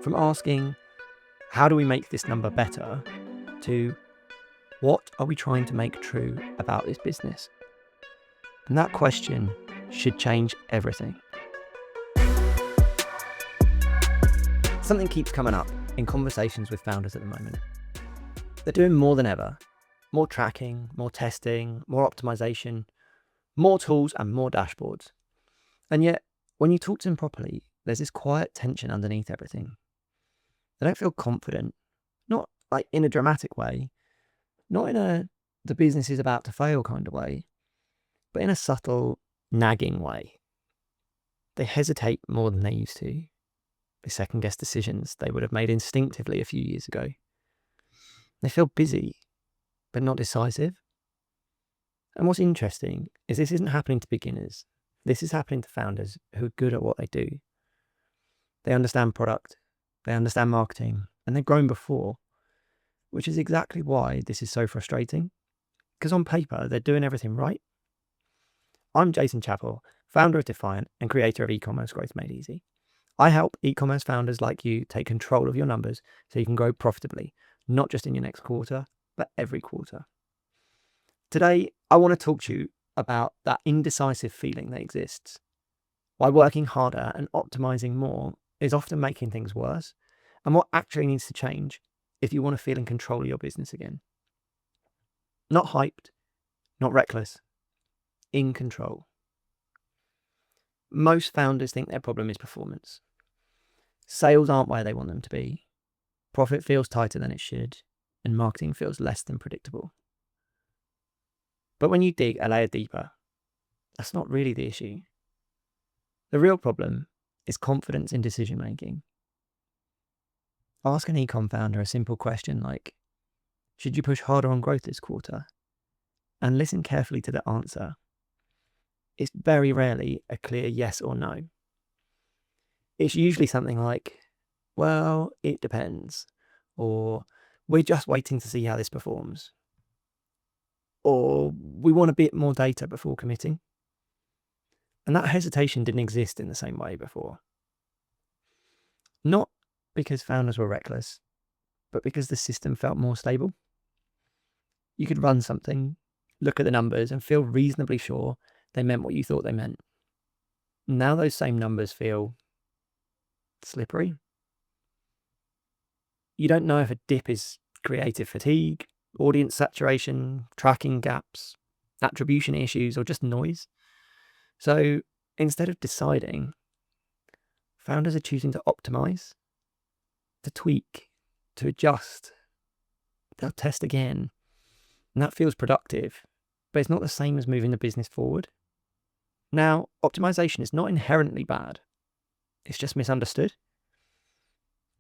From asking, how do we make this number better, to what are we trying to make true about this business? And that question should change everything. Something keeps coming up in conversations with founders at the moment. They're doing more than ever. More tracking, more testing, more optimization, more tools and more dashboards. And yet, when you talk to them properly, there's this quiet tension underneath everything. They don't feel confident, not like in a dramatic way, not in a the business is about to fail kind of way, but in a subtle, nagging way. They hesitate more than they used to. They second-guess decisions they would have made instinctively a few years ago. They feel busy, but not decisive. And what's interesting is this isn't happening to beginners. This is happening to founders who are good at what they do. They understand product, they understand marketing, and they've grown before, which is exactly why this is so frustrating. Because on paper, they're doing everything right. I'm Jason Chappell, founder of Defiant and creator of eCommerce Growth Made Easy. I help e-commerce founders like you take control of your numbers so you can grow profitably, not just in your next quarter, but every quarter. Today, I want to talk to you about that indecisive feeling that exists. Why working harder and optimizing more is often making things worse, and what actually needs to change if you want to feel in control of your business again. Not hyped, not reckless, in control. Most founders think their problem is performance. Sales aren't where they want them to be. Profit feels tighter than it should, and marketing feels less than predictable. But when you dig a layer deeper, that's not really the issue. The real problem is confidence in decision making. Ask an e-com founder a simple question like, should you push harder on growth this quarter? And listen carefully to the answer. It's very rarely a clear yes or no. It's usually something like, well, it depends, or we're just waiting to see how this performs, or we want a bit more data before committing. And that hesitation didn't exist in the same way before. Not because founders were reckless, but because the system felt more stable. You could run something, look at the numbers, and feel reasonably sure they meant what you thought they meant. Now those same numbers feel slippery. You don't know if a dip is creative fatigue, audience saturation, tracking gaps, attribution issues, or just noise. So instead of deciding, founders are choosing to optimize, to tweak, to adjust. They'll test again. And that feels productive, but it's not the same as moving the business forward. Now, optimization is not inherently bad. It's just misunderstood.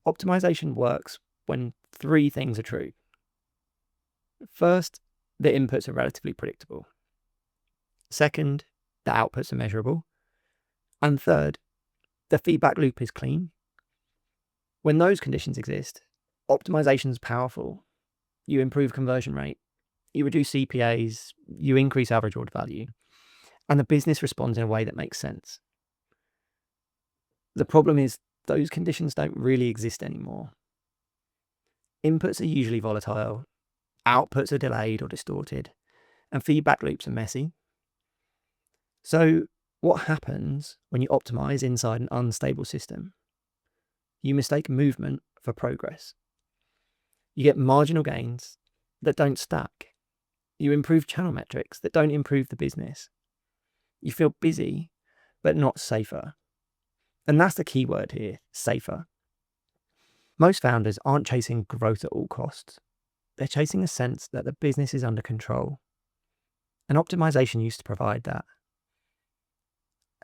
Optimization works when three things are true. First, the inputs are relatively predictable. Second, the outputs are measurable. And third, the feedback loop is clean. When those conditions exist, optimization is powerful. You improve conversion rate, you reduce CPAs, you increase average order value, and the business responds in a way that makes sense. The problem is those conditions don't really exist anymore. Inputs are usually volatile, outputs are delayed or distorted, and feedback loops are messy. So what happens when you optimize inside an unstable system? You mistake movement for progress. You get marginal gains that don't stack. You improve channel metrics that don't improve the business. You feel busy, but not safer. And that's the key word here, safer. Most founders aren't chasing growth at all costs. They're chasing a sense that the business is under control. And optimization used to provide that.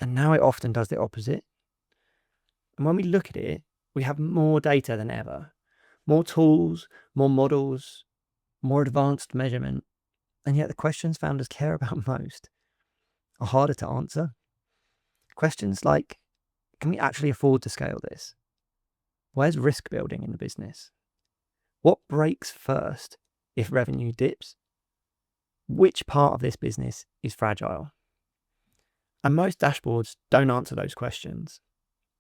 And now it often does the opposite. And when we look at it, we have more data than ever. More tools, more models, more advanced measurement. And yet the questions founders care about most are harder to answer. Questions like, can we actually afford to scale this? Where's risk building in the business? What breaks first if revenue dips? Which part of this business is fragile? And most dashboards don't answer those questions.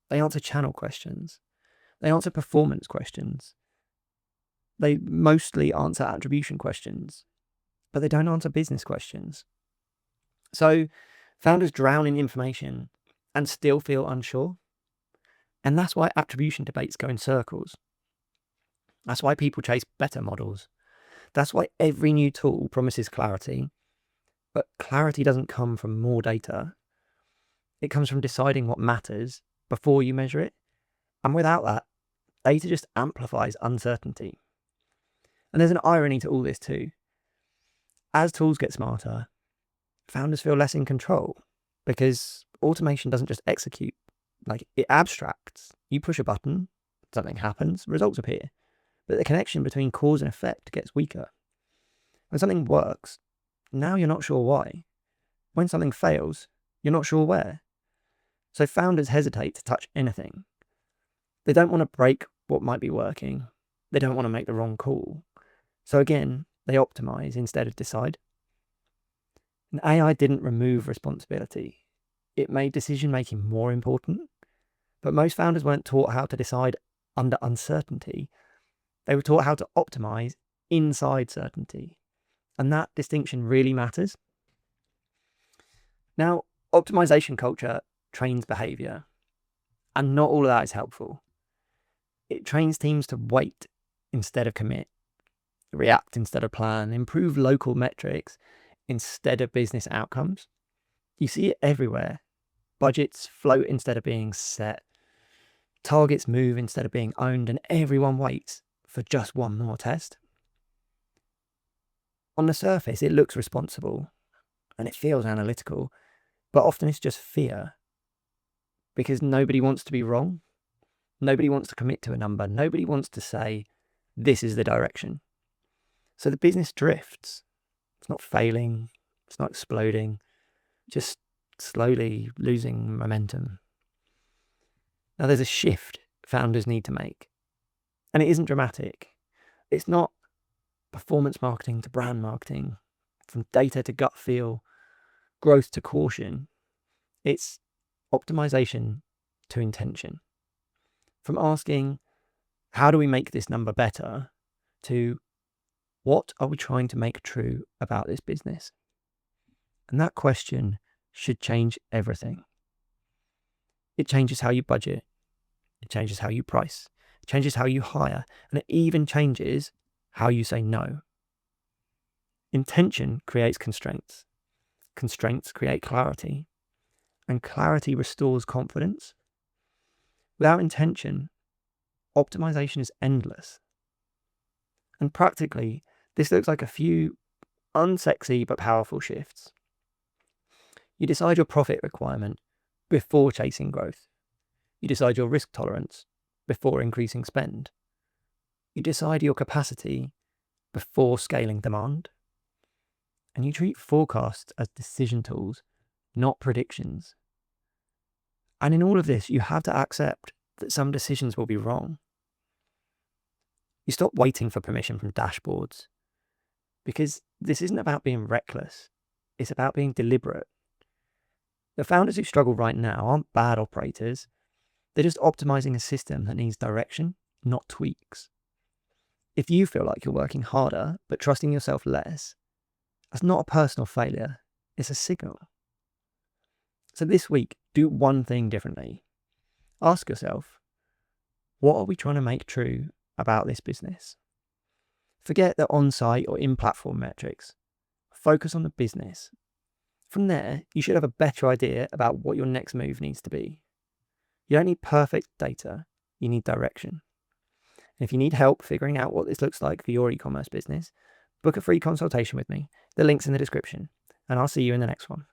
They answer channel questions. They answer performance questions. They mostly answer attribution questions, but they don't answer business questions. So founders drown in information and still feel unsure. And that's why attribution debates go in circles. That's why people chase better models. That's why every new tool promises clarity, but clarity doesn't come from more data. It comes from deciding what matters before you measure it. And without that, data just amplifies uncertainty. And there's an irony to all this too. As tools get smarter, founders feel less in control because automation doesn't just execute, like it abstracts. You push a button, something happens, results appear. But the connection between cause and effect gets weaker. When something works, now you're not sure why. When something fails, you're not sure where. So founders hesitate to touch anything. They don't want to break what might be working. They don't want to make the wrong call. So again, they optimize instead of decide. And AI didn't remove responsibility. It made decision-making more important. But most founders weren't taught how to decide under uncertainty. They were taught how to optimize inside certainty. And that distinction really matters. Now, optimization culture trains behavior. And not all of that is helpful. It trains teams to wait instead of commit, react instead of plan, improve local metrics instead of business outcomes. You see it everywhere. Budgets float instead of being set. Targets move instead of being owned, and everyone waits for just one more test. On the surface, it looks responsible and it feels analytical, but often it's just fear because nobody wants to be wrong. Nobody wants to commit to a number. Nobody wants to say, this is the direction. So the business drifts. It's not failing. It's not exploding. Just slowly losing momentum. Now there's a shift founders need to make. And it isn't dramatic. It's not performance marketing to brand marketing, from data to gut feel, growth to caution. It's optimization to intention. From asking, how do we make this number better, to what are we trying to make true about this business? And that question should change everything. It changes how you budget. It changes how you price. It changes how you hire. And it even changes how you say no. Intention creates constraints. Constraints create clarity. And clarity restores confidence. Without intention, optimization is endless. And practically, this looks like a few unsexy but powerful shifts. You decide your profit requirement before chasing growth. You decide your risk tolerance before increasing spend. You decide your capacity before scaling demand. And you treat forecasts as decision tools, not predictions. And in all of this, you have to accept that some decisions will be wrong. You stop waiting for permission from dashboards, because this isn't about being reckless. It's about being deliberate. The founders who struggle right now aren't bad operators. They're just optimizing a system that needs direction, not tweaks. If you feel like you're working harder, but trusting yourself less, that's not a personal failure. It's a signal. So this week, do one thing differently. Ask yourself, what are we trying to make true about this business? Forget the on-site or in-platform metrics. Focus on the business. From there, you should have a better idea about what your next move needs to be. You don't need perfect data. You need direction. And if you need help figuring out what this looks like for your e-commerce business, book a free consultation with me. The link's in the description, and I'll see you in the next one.